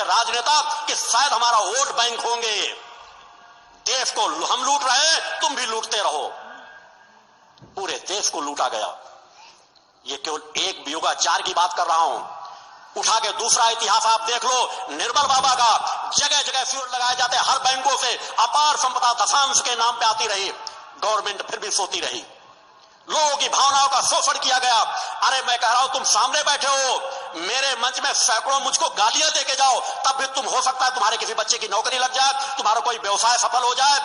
ऐसे राजनेता कि शायद हमारा वोट बैंक होंगे। देश को हम लूट रहे हैं, तुम भी लूटते रहो। पूरे देश को लूटा गया। ये केवल एक युगाचार की बात कर रहा हूं। उठा के दूसरा इतिहास आप देख लो, निर्मल बाबा का जगह जगह फ्यूल लगाए जाते, हर बैंकों से अपार संपदा दशांश के नाम पे आती रही, गवर्नमेंट फिर भी सोती रही, लोगों की भावनाओं का शोषण किया गया। अरे मैं कह रहा हूं, तुम सामने बैठे हो, मेरे मंच में सैकड़ों मुझको गालियां देके जाओ, तब भी तुम हो सकता है तुम्हारे किसी बच्चे की नौकरी लग जाए, तुम्हारा कोई व्यवसाय सफल हो जाए।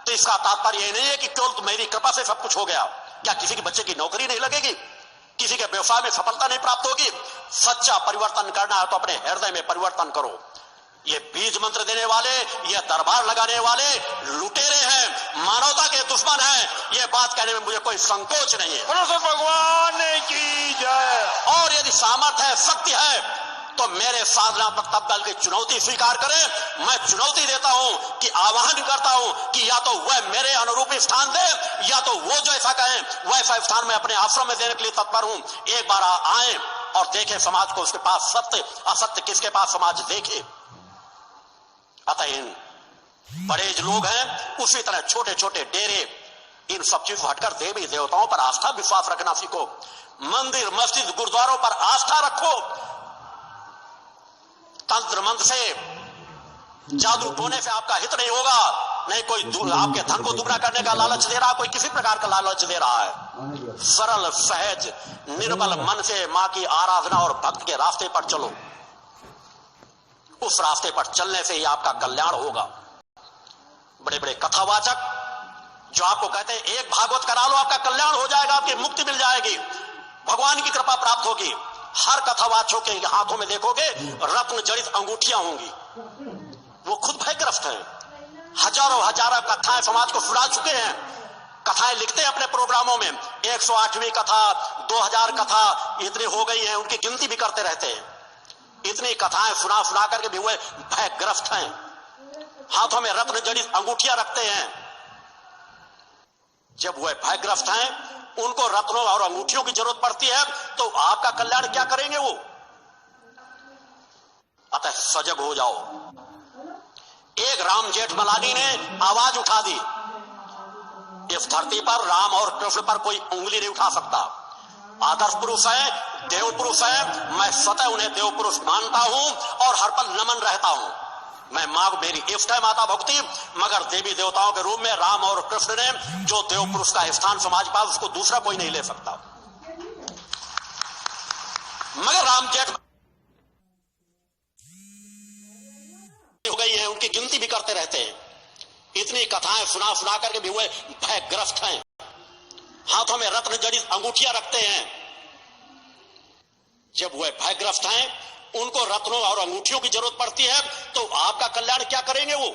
तो इसका तात्पर्य यह नहीं है कि केवल मेरी कृपा से सब कुछ हो गया। क्या किसी के बच्चे की नौकरी नहीं लगेगी? किसी के व्यवसाय में सफलता नहीं प्राप्त होगी? सच्चा परिवर्तन करना है तो अपने हृदय में परिवर्तन करो। ये बीज मंत्र देने वाले, ये दरबार लगाने वाले लुटेरे हैं, मानवता के दुश्मन हैं। ये बात कहने में मुझे कोई संकोच नहीं है। भगवान की जय। और यदि सामर्थ्य है, शक्ति है, तो मेरे साधना तब्दल की चुनौती स्वीकार करें। मैं चुनौती देता हूं कि आह्वान करता हूं कि या तो वह मेरे अनुरूप स्थान दे, या तो वो जो ऐसा कहें वैसा स्थान मैं अपने आश्रम में देने के लिए तत्पर हूं। एक बार आए और देखें समाज को, उसके पास सत्य असत्य किसके पास समाज देखे। अतः इन बड़े लोग हैं, उसी तरह छोटे छोटे डेरे, इन सब चीजों हटकर देवी देवताओं पर आस्था विश्वास रखना सीखो। मंदिर मस्जिद गुरुद्वारों पर आस्था रखो। तंत्र मंत्र से, जादू टोने से आपका हित नहीं होगा। नहीं कोई आपके धन को दुगना करने का लालच दे रहा, कोई किसी प्रकार का लालच दे रहा है। सरल सहज निर्मल मन से मां की आराधना और भक्त के रास्ते पर चलो। उस रास्ते पर चलने से ही आपका कल्याण होगा। बड़े बड़े कथावाचक जो आपको कहते हैं एक भागवत करा लो आपका कल्याण हो जाएगा, आपकी मुक्ति मिल जाएगी, भगवान की कृपा प्राप्त होगी। हर कथावाचकों के हाथों में देखोगे रत्न जड़ित अंगूठियां होंगी। वो खुद भयग्रस्त हैं। हजारों कथाएं समाज को सुना चुके हैं। कथाएं लिखते हैं अपने प्रोग्रामों में। 108वीं कथा, 2000 कथा इतनी हो गई है, उनकी गिनती भी करते रहते हैं। इतनी कथाएं सुना करके भी वे भयग्रस्त हैं। हाथों में रत्न जड़ित अंगूठियां रखते हैं। जब वे भयग्रस्त हैं, उनको रत्नों और अंगूठियों की जरूरत पड़ती है, तो आपका कल्याण क्या करेंगे वो? अतः सजग हो जाओ। एक राम जेठमलानी ने आवाज उठा दी, इस धरती पर राम और कृष्ण पर कोई उंगली नहीं उठा सकता। आदर्श पुरुष है, देव पुरुष है, मैं स्वतः उन्हें देव पुरुष मानता हूं और हर पल नमन रहता हूं। मैं मां मेरी इष्ट है माता भक्ति, मगर देवी देवताओं के रूप में राम और कृष्ण ने जो देव पुरुष का स्थान समाज पास, उसको दूसरा कोई नहीं ले सकता। मगर राम जेठ हो गई है, उनकी गिनती भी करते रहते हैं। इतनी कथाएं सुना करके भी वे भयग्रस्त हैं। हाथों में रत्न जड़ित अंगूठियां रखते हैं। जब वे भयग्रस्त हैं, उनको रत्नों और अंगूठियों की जरूरत पड़ती है, तो आपका कल्याण क्या करेंगे वो?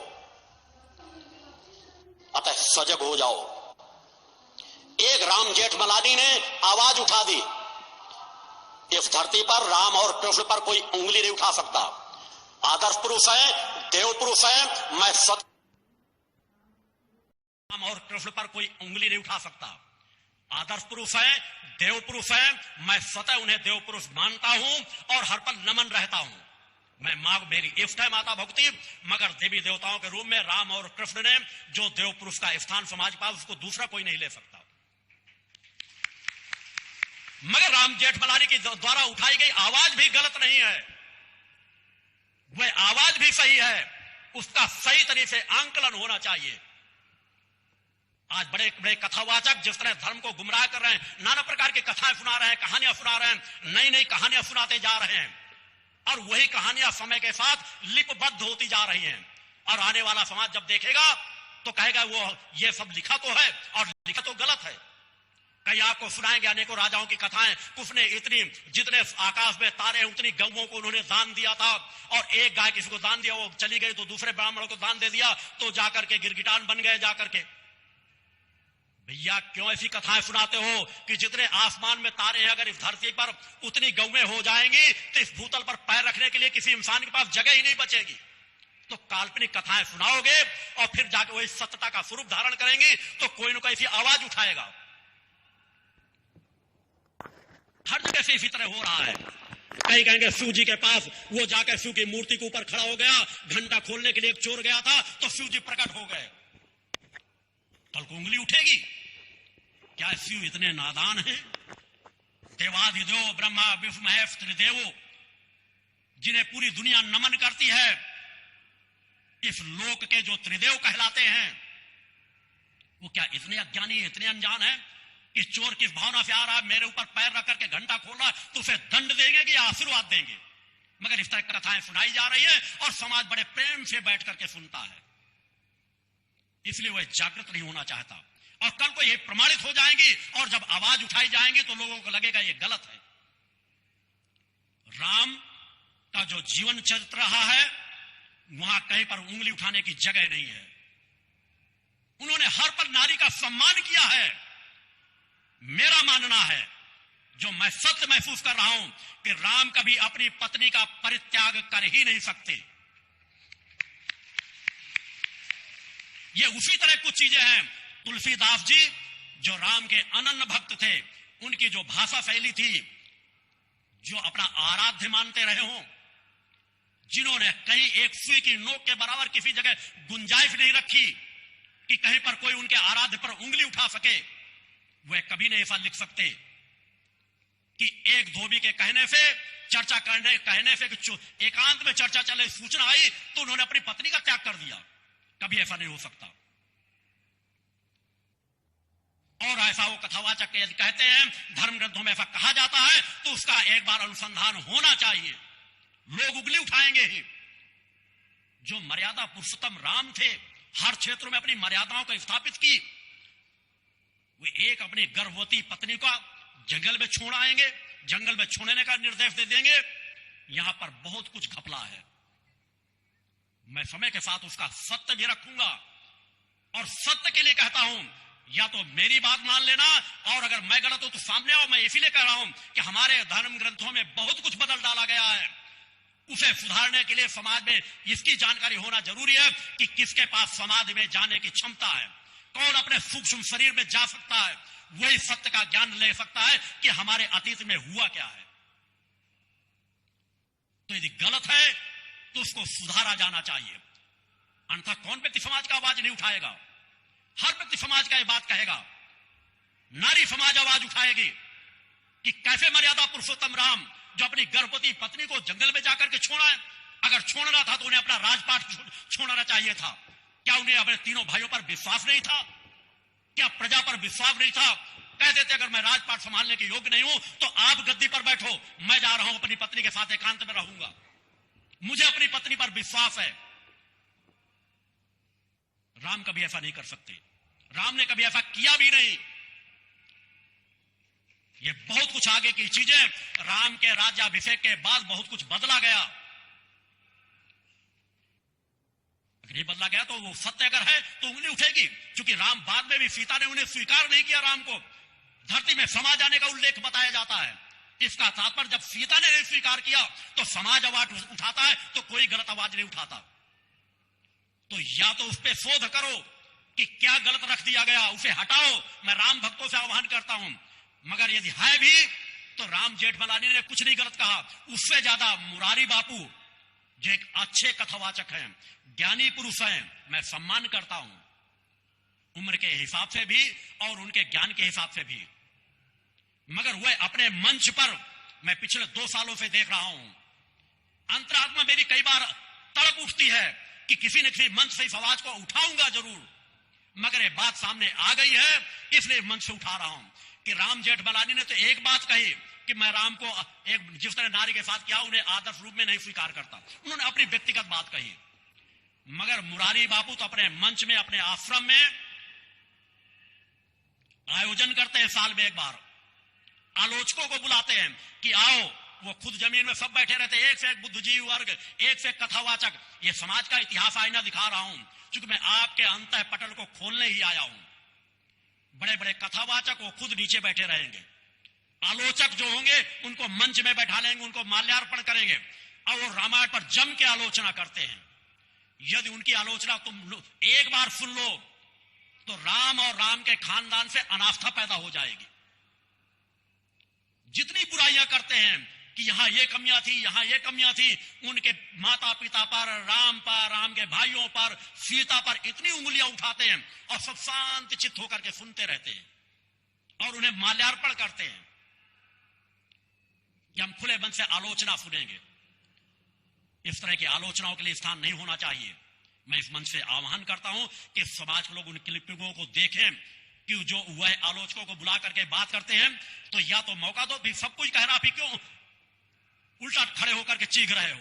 अतः सजग हो जाओ। एक राम जेठमलानी ने आवाज उठा दी, इस धरती पर राम और कृष्ण पर कोई उंगली नहीं उठा सकता। आदर्श पुरुष है, देव पुरुष है, मैं सत्य राम और कृष्ण पर कोई उंगली नहीं उठा सकता। आदर्श पुरुष है, देव पुरुष है, मैं स्वतः उन्हें देव पुरुष मानता हूं और हर पल नमन रहता हूं। मैं मां मेरी इष्ट है माता भक्ति, मगर देवी देवताओं के रूप में राम और कृष्ण ने जो देव पुरुष का स्थान समाज पास, उसको दूसरा कोई नहीं ले सकता। मगर राम जेठमलानी के द्वारा उठाई गई आवाज भी गलत नहीं है, वह आवाज भी सही है, उसका सही तरीके से आंकलन होना चाहिए। आज बड़े बड़े कथावाचक जिस तरह धर्म को गुमराह कर रहे हैं, नाना प्रकार की कथाएं सुना रहे हैं, कहानियां सुना रहे हैं, नई नई कहानियां सुनाते जा रहे हैं, और वही कहानियां समय के साथ लिपबद्ध होती जा रही हैं। और आने वाला समाज जब देखेगा तो कहेगा वो ये सब लिखा तो है और लिखा तो गलत है। कहीं आपको सुनाएंगे अनेकों राजाओं की कथाएं, उसने इतनी जितने आकाश में तारे उतनी गौओं को उन्होंने दान दिया था, और एक गाय किसी को दान दिया, वो चली गई तो दूसरे ब्राह्मणों को दान दे दिया, तो जाकर के गिरगिटान बन गए जाकर के। भैया क्यों ऐसी कथाएं सुनाते हो कि जितने आसमान में तारे हैं, अगर इस धरती पर उतनी गौएं हो जाएंगी तो इस भूतल पर पैर रखने के लिए किसी इंसान के पास जगह ही नहीं बचेगी। तो काल्पनिक कथाएं सुनाओगे और फिर जाके वही सत्यता का स्वरूप धारण करेंगी, तो कोई ना कोई ऐसी आवाज उठाएगा। हर जगह से इसी तरह हो रहा है। कहीं कहेंगे शिव जी के पास वो जाकर शिव की मूर्ति के ऊपर खड़ा हो गया, घंटा खोलने के लिए एक चोर गया था तो शिव जी प्रकट हो गए। कल को उंगली उठेगी। क्या शिव इतने नादान हैं? देवाधिदेव ब्रह्मा विष्णु महेश त्रिदेवो, जिन्हें पूरी दुनिया नमन करती है, इस लोक के जो त्रिदेव कहलाते हैं, वो क्या इतने अज्ञानी, इतने अनजान है कि चोर किस भावना से आ रहा है, मेरे ऊपर पैर रख करके घंटा खोल रहा है, तो उसे दंड देंगे कि आशीर्वाद देंगे? मगर इस तरह कथाएं सुनाई जा रही है और समाज बड़े प्रेम से बैठ करके सुनता है, इसलिए वह जागृत नहीं होना चाहता। और कल को ये प्रमाणित हो जाएंगी और जब आवाज उठाई जाएंगी तो लोगों को लगेगा ये गलत है। राम का जो जीवन चरित्र रहा है, वहां कहीं पर उंगली उठाने की जगह नहीं है। उन्होंने हर पर नारी का सम्मान किया है। मेरा मानना है, जो मैं सत्य महसूस कर रहा हूं, कि राम कभी अपनी पत्नी का परित्याग कर ही नहीं सकते। ये उसी तरह कुछ चीजें हैं। तुलसीदास जी जो राम के अनन्य भक्त थे, उनकी जो भाषा शैली थी, जो अपना आराध्य मानते रहे हों, जिन्होंने कहीं एक सुई की नोक के बराबर किसी जगह गुंजाइश नहीं रखी कि कहीं पर कोई उनके आराध्य पर उंगली उठा सके, वह कभी नहीं ऐसा लिख सकते कि एक धोबी के कहने से कि एकांत में चर्चा चले, सूचना आई तो उन्होंने अपनी पत्नी का त्याग कर दिया। कभी ऐसा नहीं हो सकता। और ऐसा वो कथावाचक कहते हैं, धर्म ग्रंथों में ऐसा कहा जाता है, तो उसका एक बार अनुसंधान होना चाहिए। लोग उंगली उठाएंगे ही। जो मर्यादा पुरुषोत्तम राम थे, हर क्षेत्र में अपनी मर्यादाओं को स्थापित की, वे एक अपनी गर्भवती पत्नी का जंगल में छोड़ आएंगे, जंगल में छोड़ने का निर्देश दे देंगे। यहां पर बहुत कुछ घपला है। मैं समय के साथ उसका सत्य भी रखूंगा और सत्य के लिए कहता हूं, या तो मेरी बात मान लेना, और अगर मैं गलत हूं तो सामने आओ। मैं इसीलिए कह रहा हूं कि हमारे धर्म ग्रंथों में बहुत कुछ बदल डाला गया है। उसे सुधारने के लिए समाज में इसकी जानकारी होना जरूरी है कि किसके पास समाधि में जाने की क्षमता है, कौन अपने सूक्ष्म शरीर में जा सकता है, वही सत्य का ज्ञान ले सकता है कि हमारे अतीत में हुआ क्या है। तो यदि गलत है तो उसको सुधारा जाना चाहिए, अन्यथा कौन व्यक्ति समाज का आवाज नहीं उठाएगा? हर व्यक्ति समाज का यह बात कहेगा। नारी समाज आवाज उठाएगी कि कैसे मर्यादा पुरुषोत्तम राम, जो अपनी गर्भवती पत्नी को जंगल में जाकर के छोड़ा है, अगर छोड़ना था तो उन्हें अपना राजपाट छोड़ना चाहिए था। क्या उन्हें अपने तीनों भाइयों पर विश्वास नहीं था? क्या प्रजा पर विश्वास नहीं था? कह देते अगर मैं राजपाट संभालने के योग्य नहीं हूं तो आप गद्दी पर बैठो, मैं जा रहा हूं अपनी पत्नी के साथ एकांत में रहूंगा, मुझे अपनी पत्नी पर विश्वास है। राम कभी ऐसा नहीं कर सकते। राम ने कभी ऐसा किया भी नहीं। ये बहुत कुछ आगे की चीजें, राम के राज्याभिषेक के बाद बहुत कुछ बदला गया। नहीं बदला गया तो वो सत्य अगर है तो उंगली उठेगी, क्योंकि राम बाद में भी, सीता ने उन्हें स्वीकार नहीं किया। राम को धरती में समा जाने का उल्लेख बताया जाता है। इसका तात्पर्य जब सीता ने नहीं स्वीकार किया तो समाज आवाज उठाता है, तो कोई गलत आवाज नहीं उठाता। तो या तो उस पर शोध करो कि क्या गलत रख दिया गया, उसे हटाओ। मैं राम भक्तों से आह्वान करता हूं। मगर यदि है भी तो राम जेठमलानी ने कुछ नहीं गलत कहा। उससे ज्यादा मुरारी बापू, जो एक अच्छे कथावाचक हैं, ज्ञानी पुरुष हैं, मैं सम्मान करता हूं उम्र के हिसाब से भी और उनके ज्ञान के हिसाब से भी। मगर वह अपने मंच पर, मैं पिछले 2 सालों से देख रहा हूं, अंतरात्मा मेरी कई बार तड़प उठती है कि किसी न किसी मंच से इस आवाज को उठाऊंगा जरूर। मगर ये बात सामने आ गई है, इसलिए मंच से उठा रहा हूं कि राम जेठमलानी ने तो एक बात कही कि मैं राम को एक जिस तरह नारी के साथ किया उन्हें आदर्श रूप में नहीं स्वीकार करता। उन्होंने अपनी व्यक्तिगत बात कही। मगर मुरारी बापू तो अपने मंच में, अपने आश्रम में आयोजन करते हैं, साल में एक बार आलोचकों को बुलाते हैं कि आओ। वो खुद जमीन में सब बैठे रहते, एक से एक बुद्धिजीवी वर्ग, एक से एक कथावाचक। ये समाज का इतिहास आईना दिखा रहा हूं, क्योंकि मैं आपके अंतः पटल को खोलने ही आया हूं। बड़े बड़े कथावाचक वो खुद नीचे बैठे रहेंगे, आलोचक जो होंगे उनको मंच में बैठा लेंगे, उनको माल्यार्पण करेंगे और वो रामायण पर जम के आलोचना करते हैं। यदि उनकी आलोचना तुम एक बार सुन लो तो राम और राम के खानदान से अनास्था पैदा हो जाएगी। जितनी बुराइयां करते हैं कि यहां ये कमियां थी, यहां ये कमियां थी, उनके माता पिता पर, राम के भाइयों पर, सीता पर इतनी उंगलियां उठाते हैं और सब शांत चित्त होकर के सुनते रहते हैं और उन्हें माल्यार्पण करते हैं कि हम खुले मन से आलोचना सुनेंगे। इस तरह की आलोचनाओं के लिए स्थान नहीं होना चाहिए। मैं इस मंच से आह्वान करता हूं कि समाज के लोग उन क्लिपिंगों को देखें कि जो वह आलोचकों को बुला करके बात करते हैं, तो या तो मौका दो, भी सब कुछ कह रहा, फिर क्यों उल्टा खड़े होकर के चीख रहे हो?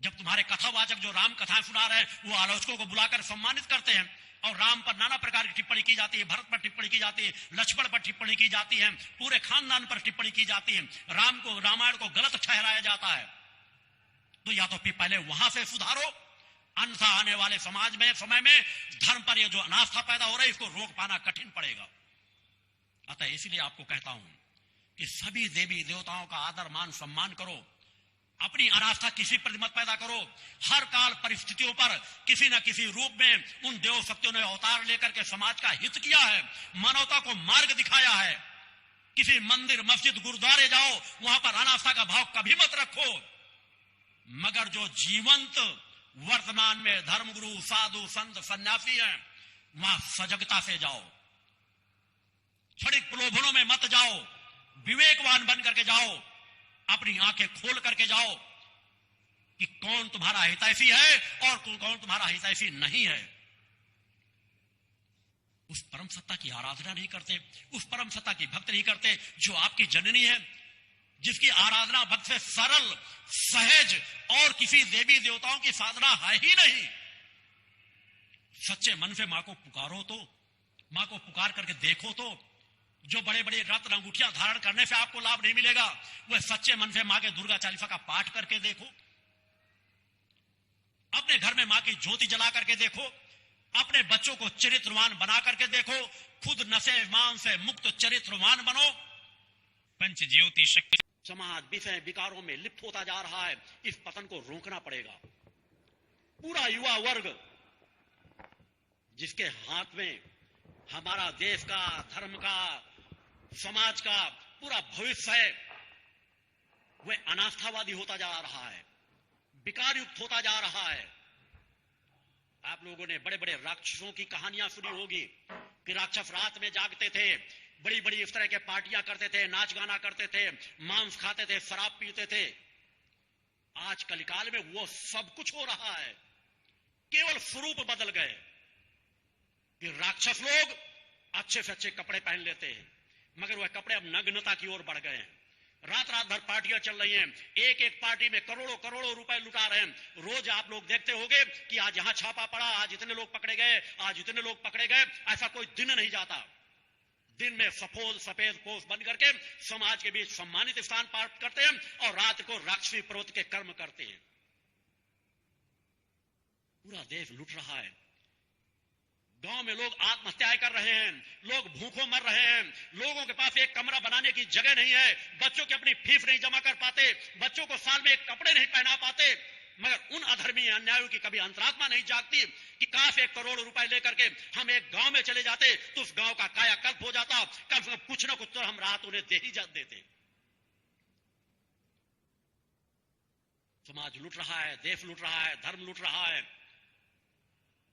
जब तुम्हारे कथावाचक जो राम कथाएं सुना रहे हैं वो आलोचकों को बुलाकर सम्मानित करते हैं और राम पर नाना प्रकार की टिप्पणी की जाती है, भरत पर टिप्पणी की जाती है, लक्ष्मण पर टिप्पणी की जाती है, पूरे खानदान पर टिप्पणी की जाती है, रामायण को गलत ठहराया जाता है, तो या तो फिर पहले वहां से सुधारो, अन्यथा आने वाले समय में धर्म पर यह जो अनास्था पैदा हो रही है इसको रोक पाना कठिन पड़ेगा। अतः इसलिए आपको कहता हूं कि सभी देवी देवताओं का आदर मान सम्मान करो, अपनी अनास्था किसी पर मत पैदा करो। हर काल परिस्थितियों पर किसी न किसी रूप में उन देव शक्तियों ने अवतार लेकर के समाज का हित किया है, मानवता को मार्ग दिखाया है। किसी मंदिर मस्जिद गुरुद्वारे जाओ, वहां पर अनास्था का भाव कभी मत रखो, मगर जो जीवंत वर्तमान में धर्मगुरु साधु संत सन्यासी हैं वहां सजगता से जाओ, क्षणिक प्रलोभनों में मत जाओ, विवेकवान बन करके जाओ, अपनी आंखें खोल करके जाओ कि कौन तुम्हारा हितैषी है और कौन तुम्हारा हितैषी नहीं है। उस परम सत्ता की आराधना नहीं करते, उस परम सत्ता की भक्ति नहीं करते जो आपकी जननी है, जिसकी आराधना भक्त से सरल सहज और किसी देवी देवताओं की साधना है ही नहीं। सच्चे मन से मां को पुकारो, तो मां को पुकार करके देखो, तो जो बड़े बड़े रत्न अंगूठियां धारण करने से आपको लाभ नहीं मिलेगा, वह सच्चे मन से मां के दुर्गा चालीसा का पाठ करके देखो, अपने घर में मां की ज्योति जला करके देखो, अपने बच्चों को चरित्रवान बना करके देखो, खुद नशे मान से मुक्त चरित्रवान बनो। पंच ज्योति शक्ति समाज विषय विकारों में लिप्त होता जा रहा है, इस पतन को रोकना पड़ेगा। पूरा युवा वर्ग जिसके हाथ में हमारा देश का, धर्म का, समाज का पूरा भविष्य है, वह अनास्थावादी होता जा रहा है, विकार युक्त होता जा रहा है। आप लोगों ने बड़े बड़े राक्षसों की कहानियां सुनी होगी कि राक्षस रात में जागते थे, बड़ी बड़ी इस तरह के पार्टियां करते थे, नाच गाना करते थे, मांस खाते थे, शराब पीते थे। आज कलिकाल में वो सब कुछ हो रहा है, केवल स्वरूप बदल गए कि राक्षस लोग अच्छे से अच्छे कपड़े पहन लेते हैं, मगर वह कपड़े अब नग्नता की ओर बढ़ गए हैं। रात रात भर पार्टियां चल रही हैं, एक एक पार्टी में करोड़ों करोड़ों रुपए लुटा रहे हैं। रोज आप लोग देखते होंगे कि आज यहां छापा पड़ा, आज इतने लोग पकड़े गए, आज इतने लोग पकड़े गए। ऐसा कोई दिन नहीं जाता। दिन में सफेद पोष बन करके समाज के बीच सम्मानित स्थान प्राप्त करते हैं और रात को राक्षसी प्रवृत्ति के कर्म करते हैं। पूरा देश लुट रहा है। गांव में लोग आत्महत्याएं कर रहे हैं, लोग भूखों मर रहे हैं, लोगों के पास एक कमरा बनाने की जगह नहीं है, बच्चों की अपनी फीस नहीं जमा कर पाते, बच्चों को साल में एक कपड़े नहीं पहना पाते। मगर उन अधर्मी अन्यायों की कभी अंतरात्मा नहीं जागती कि काश 1 करोड़ रुपए लेकर के हम एक गांव में चले जाते तो उस गांव का कायाकल्प हो जाता, कम से कम कुछ ना कुछ तो हम राहत उन्हें दे ही देते। समाज लुट रहा है, देश लुट रहा है, धर्म लुट रहा है,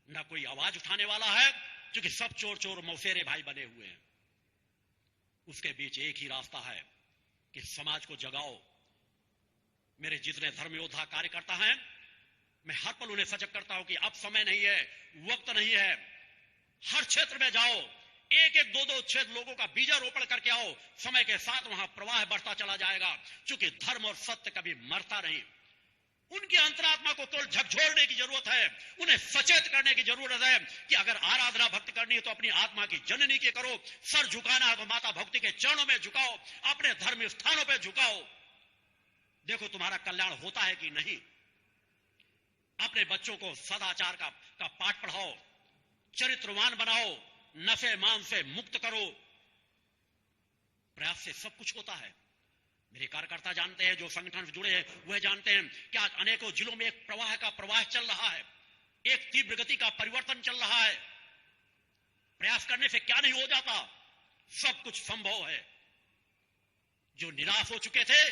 ना कोई आवाज उठाने वाला है, क्योंकि सब चोर चोर मौसेरे भाई बने हुए हैं। उसके बीच एक ही रास्ता है कि समाज को जगाओ। मेरे जितने धर्म योद्धा कार्यकर्ता हैं, मैं हर पल उन्हें सजग करता हूं कि अब समय नहीं है, वक्त नहीं है। हर क्षेत्र में जाओ, एक एक दो क्षेत्र लोगों का बीजारोपण करके आओ, समय के साथ वहां प्रवाह बढ़ता चला जाएगा, क्योंकि धर्म और सत्य कभी मरता नहीं। उनकी अंतरात्मा को केवल झकझोरने की जरूरत है, उन्हें सचेत करने की जरूरत है कि अगर आराधना भक्ति करनी है तो अपनी आत्मा की जननी के करो, सर झुकाना है तो माता भक्ति के चरणों में झुकाओ, अपने धर्म स्थानों पर झुकाओ। देखो तुम्हारा कल्याण होता है कि नहीं। अपने बच्चों को सदाचार का पाठ पढ़ाओ, चरित्रवान बनाओ, नशे मान से मुक्त करो। प्रयास से सब कुछ होता है। मेरे कार्यकर्ता जानते हैं, जो संगठन से जुड़े हैं वह जानते हैं कि आज अनेकों जिलों में एक प्रवाह चल रहा है, एक तीव्र गति का परिवर्तन चल रहा है। प्रयास करने से क्या नहीं हो जाता, सब कुछ संभव है। जो निराश हो चुके थे